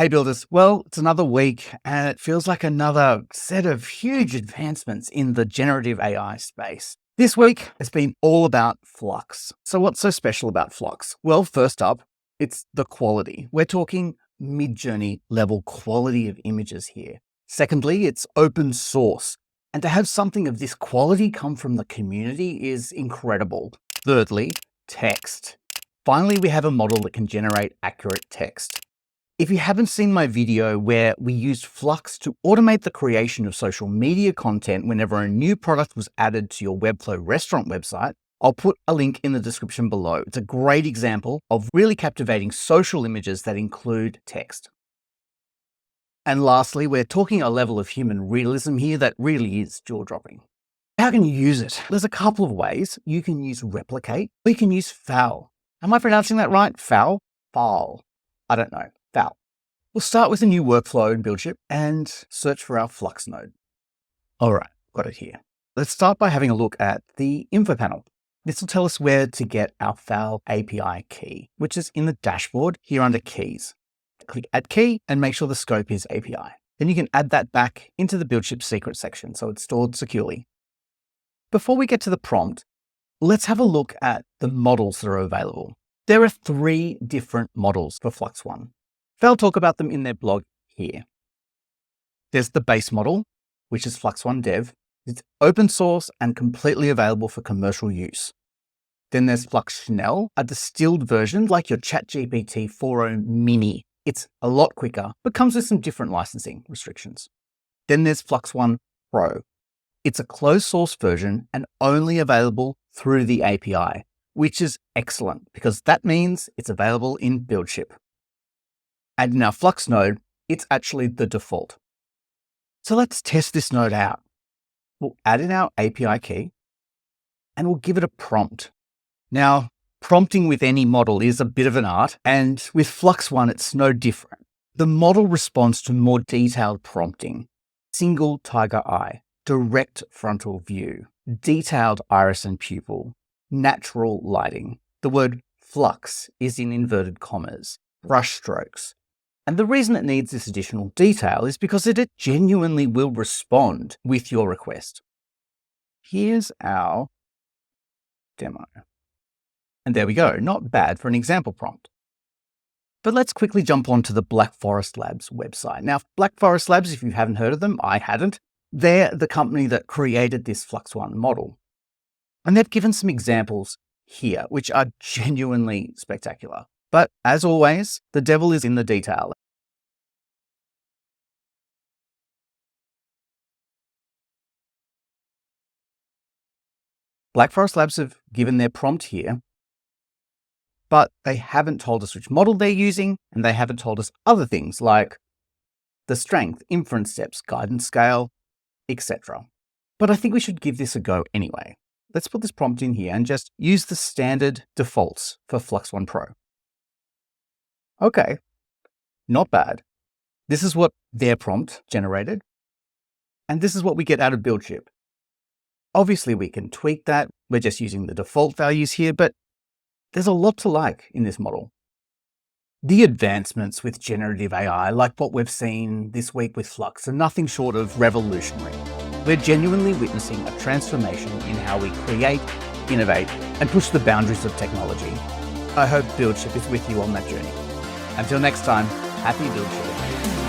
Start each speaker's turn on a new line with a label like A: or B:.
A: Hey builders, well, it's another week and it feels like another set of huge advancements in the generative AI space. This week has been all about Flux. So what's so special about Flux? Well, first up, it's the quality. We're talking mid-journey level quality of images here. Secondly, it's open source. And to have something of this quality come from the community is incredible. Thirdly, text. Finally, we have a model that can generate accurate text. If you haven't seen my video where we used Flux to automate the creation of social media content whenever a new product was added to your Webflow restaurant website, I'll put a link in the description below. It's a great example of really captivating social images that include text. And lastly, we're talking a level of human realism here that really is jaw-dropping. How can you use it? There's a couple of ways. You can use replicate, or you can use FAL. Am I pronouncing that right? FAL? FAL. I don't know. FAL. We'll start with a new workflow in BuildShip and search for our Flux node. All right, got it here. Let's start by having a look at the info panel. This will tell us where to get our FAL API key, which is in the dashboard here under keys. Click add key and make sure the scope is API. Then you can add that back into the BuildShip secret section so it's stored securely. Before we get to the prompt, let's have a look at the models that are available. There are 3 different models for Flux One. They'll talk about them in their blog here. There's the base model, which is Flux One Dev. It's open source and completely available for commercial use. Then there's Flux Chanel, a distilled version like your ChatGPT 4.0 mini. It's a lot quicker, but comes with some different licensing restrictions. Then there's Flux One Pro. It's a closed source version and only available through the API, which is excellent because that means it's available in BuildShip. And in our Flux node, it's actually the default. So let's test this node out. We'll add in our API key and we'll give it a prompt. Now, prompting with any model is a bit of an art, and with Flux One, it's no different. The model responds to more detailed prompting: single tiger eye, direct frontal view, detailed iris and pupil, natural lighting. The word flux is in inverted commas, brush strokes. And the reason it needs this additional detail is because it genuinely will respond with your request. Here's our demo. And there we go, not bad for an example prompt. But let's quickly jump onto the Black Forest Labs website. Now, Black Forest Labs, if you haven't heard of them, I hadn't. They're the company that created this Flux One model. And they've given some examples here, which are genuinely spectacular. But as always, the devil is in the detail. Black Forest Labs have given their prompt here, but they haven't told us which model they're using, and they haven't told us other things like the strength, inference steps, guidance scale, etc. But I think we should give this a go anyway. Let's put this prompt in here and just use the standard defaults for Flux One Pro. Okay, not bad. This is what their prompt generated, and this is what we get out of BuildShip. Obviously, we can tweak that. We're just using the default values here, but there's a lot to like in this model. The advancements with generative AI, like what we've seen this week with Flux, are nothing short of revolutionary. We're genuinely witnessing a transformation in how we create, innovate, and push the boundaries of technology. I hope BuildShip is with you on that journey. Until next time, happy BuildShip.